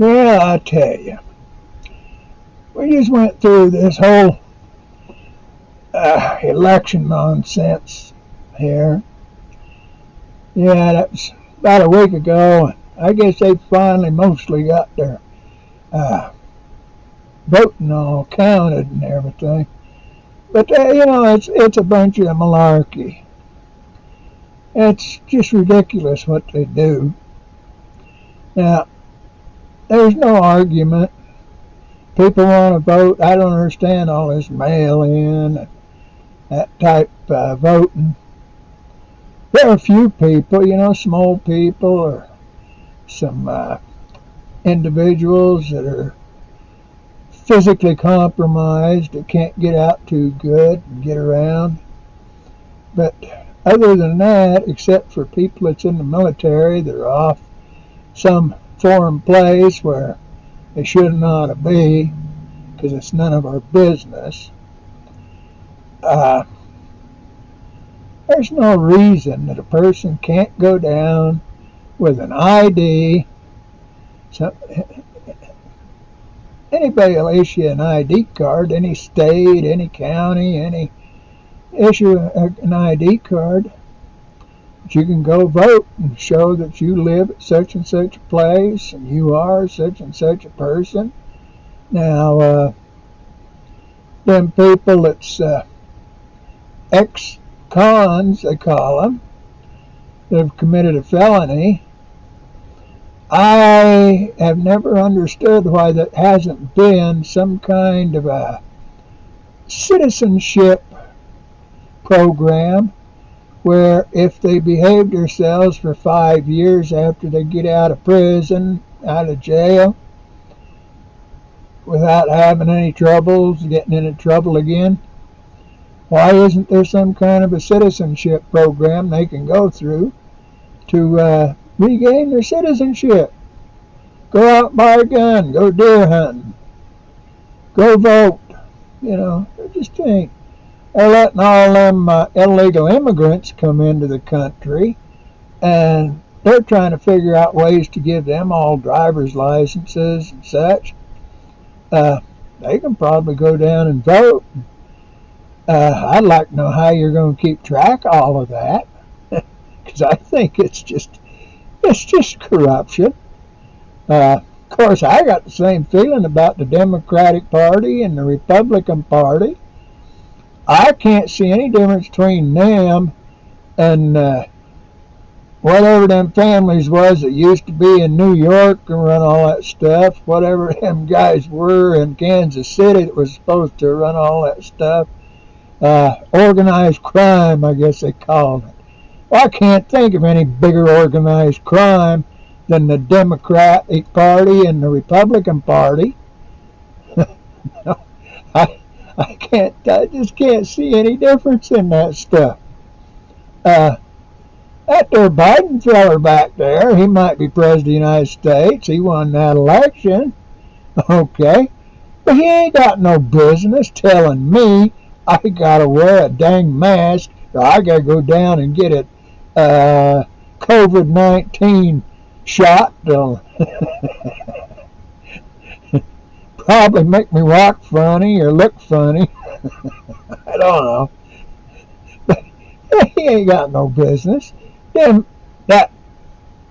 Well, I tell you, we just went through this whole election nonsense here. Yeah, that was about a week ago. I guess they finally mostly got their uh, voting all counted and everything. But it's a bunch of malarkey. It's just ridiculous what they do. Now, there's no argument. People want to vote. I don't understand all this mail-in and that type voting. There are a few people, small people or some individuals that are physically compromised that can't get out too good and get around. But other than that, except for people that's in the military that are off some foreign place where they should not be because it's none of our business, there's no reason that a person can't go down with an ID. So, anybody will issue an ID card, any state, any county, any issue an ID card. But you can go vote and show that you live at such and such a place and you are such and such a person. Now, them people that's ex-cons, they call them, that have committed a felony, I have never understood why that hasn't been some kind of a citizenship program where if they behave themselves for 5 years after they get out of prison, out of jail, without having any troubles, getting into trouble again, why isn't there some kind of a citizenship program they can go through to regain their citizenship? Go out and buy a gun, go deer hunting, go vote. It just ain't. They're letting all them illegal immigrants come into the country, and they're trying to figure out ways to give them all driver's licenses and such. They can probably go down and vote. I'd like to know how you're going to keep track of all of that, because I think it's just corruption. Of course, I got the same feeling about the Democratic Party and the Republican Party. I can't see any difference between them and whatever them families was that used to be in New York and run all that stuff, whatever them guys were in Kansas City that was supposed to run all that stuff. Organized crime, I guess they called it. Well, I can't think of any bigger organized crime than the Democratic Party and the Republican Party. I just can't see any difference in that stuff. That there Biden feller back there, he might be president of the United States. He won that election. Okay. But he ain't got no business telling me I gotta wear a dang mask or I gotta go down and get it COVID-19 shot. Probably make me walk funny or look funny. I don't know. But he ain't got no business. Then that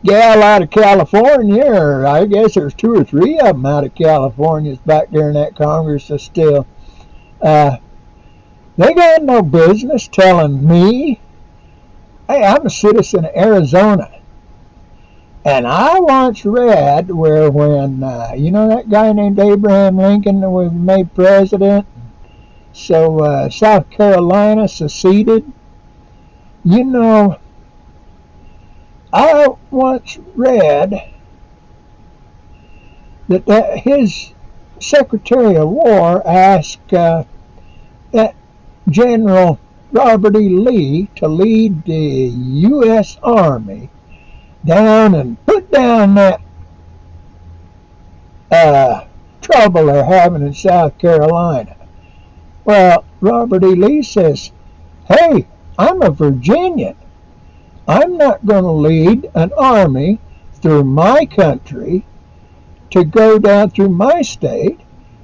gal out of California, or I guess there's 2 or 3 of them out of California back there in that Congress still. They got no business telling me, hey, I'm a citizen of Arizona. And I once read where when, that guy named Abraham Lincoln was made president, so South Carolina seceded. I once read that his Secretary of War asked that General Robert E. Lee to lead the U.S. Army down and put down that trouble they're having in South Carolina. Well, Robert E. Lee says, hey, I'm a Virginian. I'm not going to lead an army through my country to go down through my state,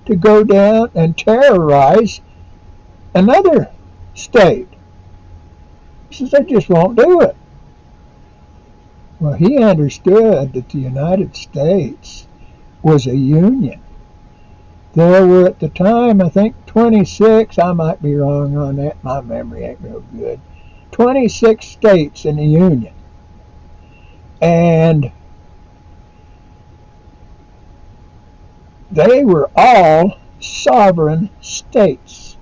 to go down and terrorize another state. He says, they just won't do it. Well, he understood that the United States was a union. There were at the time, I think, 26, I might be wrong on that, my memory ain't real good, 26 states in the Union. And they were all sovereign states.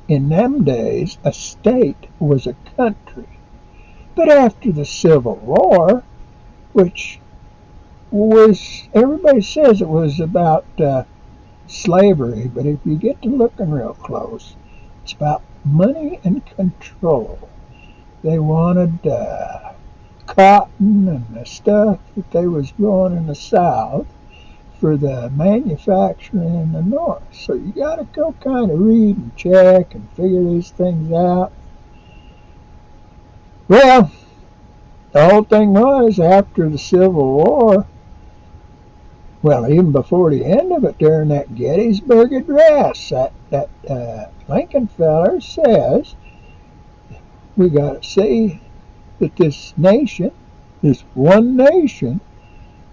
In them days, a state was a country. But after the Civil War, which was, everybody says it was about slavery, but if you get to looking real close, it's about money and control. They wanted cotton and the stuff that they was growing in the South for the manufacturing in the North. So you got to go kind of read and check and figure these things out. Well, the whole thing was, after the Civil War, well, even before the end of it, during that Gettysburg Address, that Lincoln feller says, we got to see that this nation, this one nation,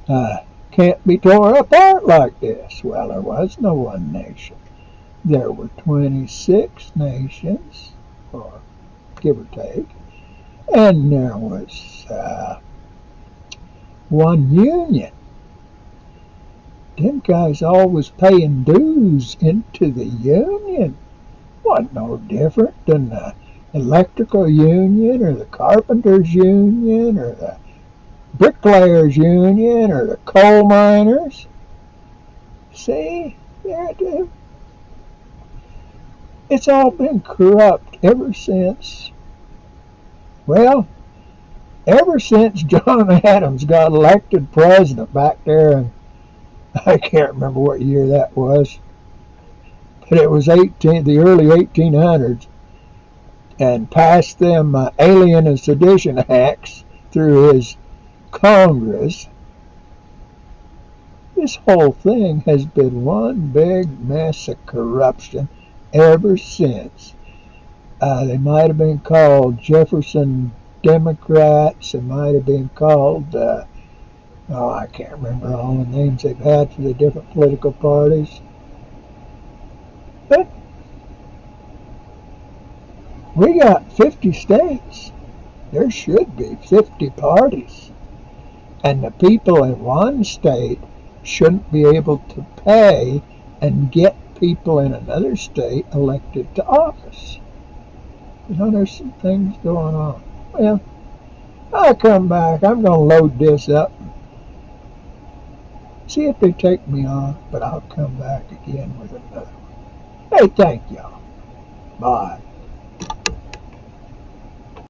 can't be tore apart like this. Well, there was no one nation. There were 26 nations, or give or take, and there was one union. Them guys always paying dues into the union. Wasn't no different than the electrical union or the carpenters union or the bricklayers union or the coal miners. See, there it is. It's all been corrupt ever since, well, ever since John Adams got elected president back there in, I can't remember what year that was, but it was the early 1800s, and passed them Alien and Sedition Acts through his Congress. This whole thing has been one big mess of corruption ever since. They might have been called Jefferson Democrats. They might have been called I can't remember all the names they've had for the different political parties. But we got 50 states. There should be 50 parties. And the people in one state shouldn't be able to pay and get people in another state elected to office. There's some things going on. Well, I'll come back. I'm going to load this up. See if they take me off, but I'll come back again with another one. Hey, thank y'all. Bye.